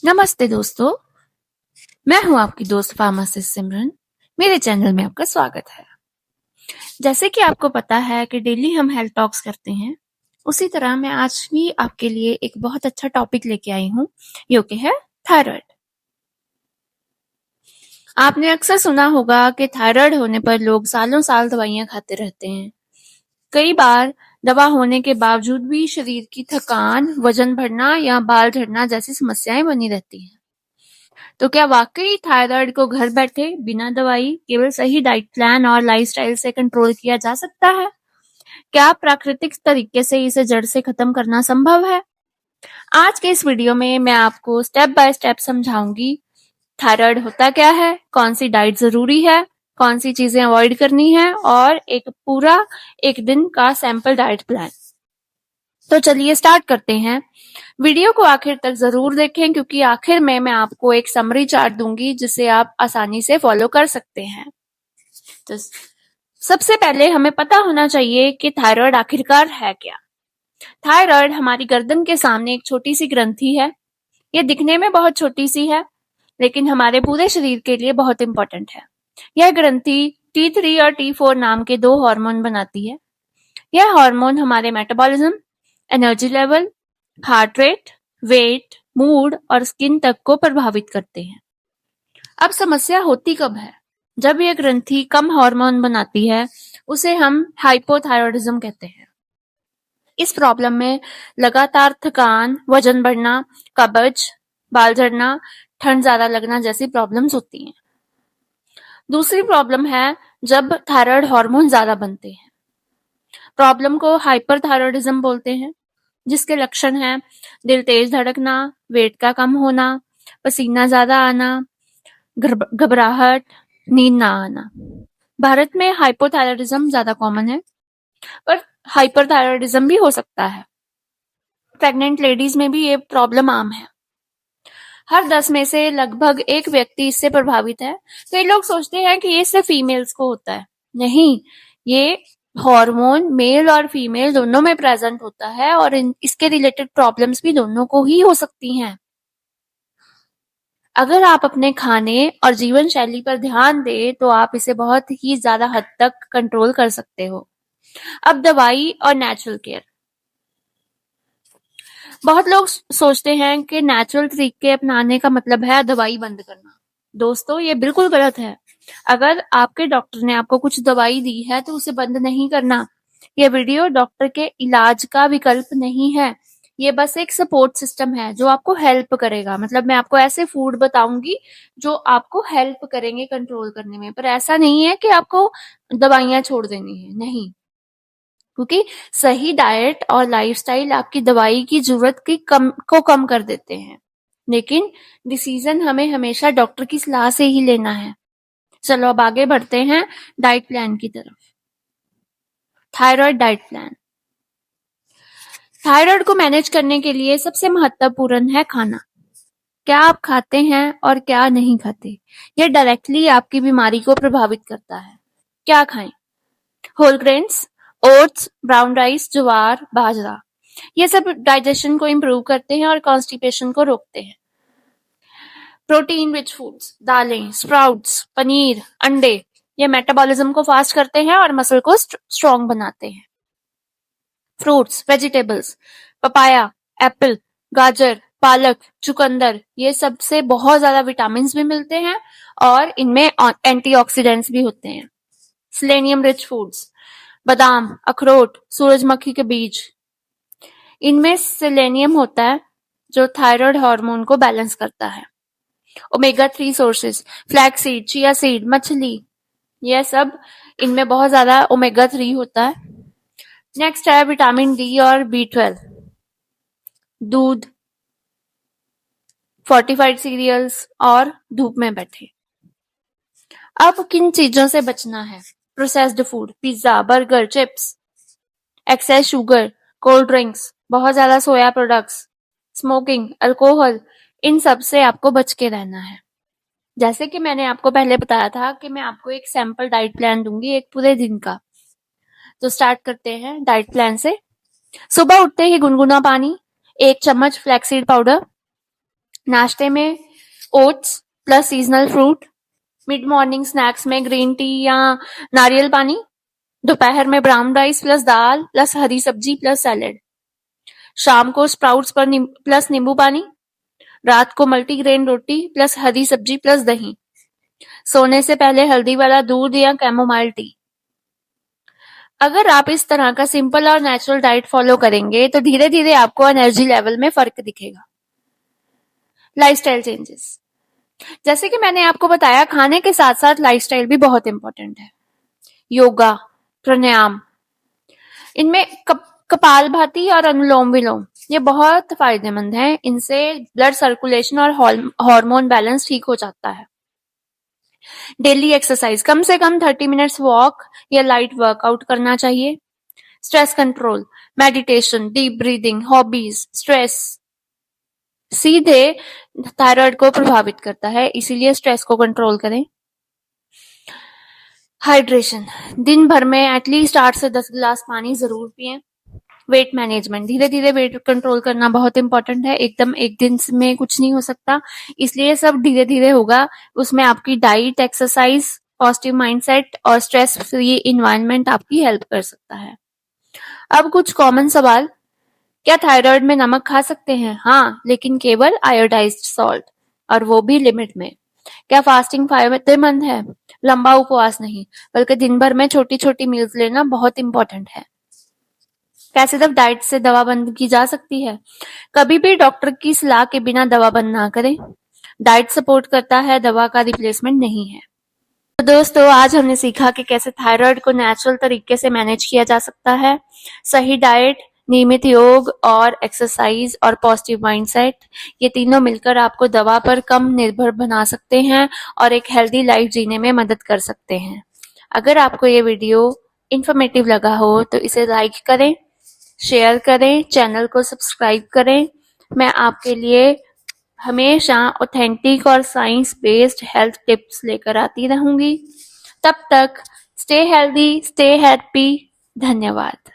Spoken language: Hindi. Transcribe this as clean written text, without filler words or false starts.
नमस्ते दोस्तों, मैं हूं आपकी दोस्त फार्मासिस्ट सिमरन। मेरे चैनल में आपका स्वागत है। जैसे कि आपको पता है कि डेली हम हेल्थ टॉक्स करते हैं, उसी तरह मैं आज भी आपके लिए एक बहुत अच्छा टॉपिक लेके आई हूं, जो कि है थायराइड। आपने अक्सर सुना होगा कि थायराइड होने पर लोग सालों साल दवाइयां खाते रहते हैं। कई बार दवा होने के बावजूद भी शरीर की थकान, वजन बढ़ना या बाल झड़ना जैसी समस्याएं बनी रहती हैं। तो क्या वाकई थायराइड को घर बैठे बिना दवाई केवल सही डाइट प्लान और लाइफस्टाइल से कंट्रोल किया जा सकता है? क्या प्राकृतिक तरीके से इसे जड़ से खत्म करना संभव है? आज के इस वीडियो में मैं आपको स्टेप बाय स्टेप समझाऊंगी थायराइड होता क्या है, कौन सी डाइट जरूरी है, कौन सी चीजें अवॉइड करनी है और एक पूरा एक दिन का सैंपल डाइट प्लान। तो चलिए स्टार्ट करते हैं। वीडियो को आखिर तक जरूर देखें क्योंकि आखिर में मैं आपको एक समरी चार्ट दूंगी जिसे आप आसानी से फॉलो कर सकते हैं। तो सबसे पहले हमें पता होना चाहिए कि थायराइड आखिरकार है क्या। थायराइड हमारी गर्दन के सामने एक छोटी सी ग्रंथि है। ये दिखने में बहुत छोटी सी है, लेकिन हमारे पूरे शरीर के लिए बहुत इंपॉर्टेंट है। यह ग्रंथि T3 और T4 नाम के 2 हार्मोन बनाती है। यह हार्मोन हमारे metabolism, energy level, heart rate, weight, mood और स्किन तक को प्रभावित करते हैं। अब समस्या होती कब है? जब यह ग्रंथि कम हार्मोन बनाती है, उसे हम हाइपोथायरॉयडिज्म कहते हैं। इस प्रॉब्लम में लगातार थकान, वजन बढ़ना, कब्ज, बाल झड़ना, ठंड ज्यादा लगना जैसी प्रॉब्लम्स होती हैं। दूसरी प्रॉब्लम है जब थायराइड हार्मोन ज्यादा बनते हैं। प्रॉब्लम को हाइपरथायरॉयडिज्म बोलते हैं, जिसके लक्षण हैं दिल तेज धड़कना, वेट का कम होना, पसीना ज्यादा आना, घबराहट, नींद ना आना। भारत में हाइपोथायरॉयडिज्म ज्यादा कॉमन है, पर हाइपरथायरॉयडिज्म भी हो सकता है। प्रेग्नेंट लेडीज में भी ये प्रॉब्लम आम है। हर 10 में से लगभग एक व्यक्ति इससे प्रभावित है। कई लोग सोचते हैं कि ये सिर्फ फीमेल्स को होता है। नहीं, ये हार्मोन मेल और फीमेल दोनों में प्रेजेंट होता है और इसके रिलेटेड प्रॉब्लम्स भी दोनों को ही हो सकती हैं। अगर आप अपने खाने और जीवन शैली पर ध्यान दें तो आप इसे बहुत ही ज्यादा हद तक कंट्रोल कर सकते हो। अब दवाई और नेचुरल केयर। बहुत लोग सोचते हैं कि नेचुरल तरीके अपनाने का मतलब है दवाई बंद करना। दोस्तों, ये बिल्कुल गलत है। अगर आपके डॉक्टर ने आपको कुछ दवाई दी है तो उसे बंद नहीं करना। यह वीडियो डॉक्टर के इलाज का विकल्प नहीं है। ये बस एक सपोर्ट सिस्टम है जो आपको हेल्प करेगा। मतलब मैं आपको ऐसे फूड बताऊंगी जो आपको हेल्प करेंगे कंट्रोल करने में, पर ऐसा नहीं है कि आपको दवाइयां छोड़ देनी है। नहीं, क्योंकि सही डाइट और लाइफस्टाइल आपकी दवाई की जरूरत को कम कर देते हैं, लेकिन डिसीजन हमें हमेशा डॉक्टर की सलाह से ही लेना है। चलो अब आगे बढ़ते हैं डाइट प्लान की तरफ। Thyroid diet plan. थायराइड को मैनेज करने के लिए सबसे महत्वपूर्ण है खाना। क्या आप खाते हैं और क्या नहीं खाते, यह डायरेक्टली आपकी बीमारी को प्रभावित करता है। क्या खाएं? Whole grains, oats, brown rice, jowar, bajra, ये सब डाइजेशन को इम्प्रूव करते हैं और कॉन्स्टिपेशन को रोकते हैं। प्रोटीन रिच फूड्स, दालें, स्प्राउट्स, पनीर, अंडे, ये मेटाबॉलिज्म को फास्ट करते हैं और मसल को स्ट्रॉन्ग बनाते हैं। फ्रूट्स, वेजिटेबल्स, पपाया, एप्पल, गाजर, पालक, चुकंदर, ये सब से बहुत ज्यादा विटामिन भी मिलते हैं और इनमें एंटीऑक्सीडेंट्स भी होते हैं। सेलेनियम रिच फूड्स, बादाम, अखरोट, सूरजमुखी के बीज, इनमें सेलेनियम होता है जो थायराइड हार्मोन को बैलेंस करता है। Omega 3 sources, flax seed, chia seed, मछली, यह सब इनमें बहुत ज्यादा ओमेगा 3 होता है। नेक्स्ट है विटामिन डी और B12, दूध, फोर्टिफाइड सीरियल्स और धूप में बैठे। अब किन चीजों से बचना है? Processed food, pizza, burger, chips, excess sugar, cold drinks, बहुत ज्यादा सोया प्रोडक्ट्स, स्मोकिंग, अल्कोहल, इन सब से आपको बच के रहना है। जैसे कि मैंने आपको पहले बताया था कि मैं आपको एक सैंपल डाइट प्लान दूंगी एक पूरे दिन का। तो स्टार्ट करते हैं डाइट प्लान से। सुबह उठते ही गुनगुना पानी, 1 चम्मच फ्लैक्सीड पाउडर, नाश्ते में oats plus seasonal fruit, mid morning snacks में ग्रीन टी या नारियल पानी, दोपहर में ब्राउन राइस प्लस दाल प्लस हरी सब्जी प्लस सैलेड, शाम को स्प्राउट्स पर प्लस नींबू पानी, रात को मल्टीग्रेन रोटी प्लस हरी सब्जी प्लस दही, सोने से पहले हल्दी वाला दूध या कैमोमाइल टी। अगर आप इस तरह का सिंपल और नेचुरल डाइट फॉलो करेंगे तो धीरे धीरे आपको एनर्जी लेवल में फर्क दिखेगा। लाइफस्टाइल चेंजेस, जैसे कि मैंने आपको बताया, खाने के साथ साथ लाइफस्टाइल भी बहुत इंपॉर्टेंट है। योगा, प्राणायाम, इनमें कपालभाति और अनुलोम विलोम ये बहुत फायदेमंद हैं। इनसे ब्लड सर्कुलेशन और हार्मोन बैलेंस ठीक हो जाता है। डेली एक्सरसाइज, कम से कम 30 मिनट्स वॉक या लाइट वर्कआउट करना चाहिए। Stress control, meditation, deep breathing, hobbies, stress सीधे थायराइड को प्रभावित करता है, इसीलिए स्ट्रेस को कंट्रोल करें। हाइड्रेशन, दिन भर में एटलीस्ट 8 से 10 गिलास पानी जरूर पिएं। वेट मैनेजमेंट, धीरे धीरे वेट कंट्रोल करना बहुत इंपॉर्टेंट है। एकदम एक दिन में कुछ नहीं हो सकता, इसलिए सब धीरे धीरे होगा। उसमें आपकी डाइट, एक्सरसाइज, पॉजिटिव माइंडसेट और स्ट्रेस फ्री इन्वायरमेंट आपकी हेल्प कर सकता है। अब कुछ कॉमन सवाल, क्या थायराइड में नमक खा सकते हैं? हाँ, लेकिन केवल आयोडाइज्ड सॉल्ट, और वो भी लिमिट में। क्या फास्टिंग फायदेमंद है? लंबा उपवास नहीं, बल्कि दिन भर में छोटी छोटी मील्स लेना बहुत इंपॉर्टेंट है। क्या सिर्फ डाइट से दवा बंद की जा सकती है? कभी भी डॉक्टर की सलाह के बिना दवा बंद ना करें। डाइट सपोर्ट करता है, दवा का रिप्लेसमेंट नहीं है। तो दोस्तों, आज हमने सीखा कि कैसे थायराइड को नेचुरल तरीके से मैनेज किया जा सकता है। सही डाइट, नियमित योग और एक्सरसाइज और पॉजिटिव माइंडसेट, ये तीनों मिलकर आपको दवा पर कम निर्भर बना सकते हैं और एक हेल्दी लाइफ जीने में मदद कर सकते हैं। अगर आपको ये वीडियो इंफॉर्मेटिव लगा हो तो इसे लाइक करें, शेयर करें, चैनल को सब्सक्राइब करें। मैं आपके लिए हमेशा ऑथेंटिक और साइंस बेस्ड हेल्थ टिप्स लेकर आती रहूंगी। तब तक स्टे हेल्दी, स्टे हैप्पी। धन्यवाद।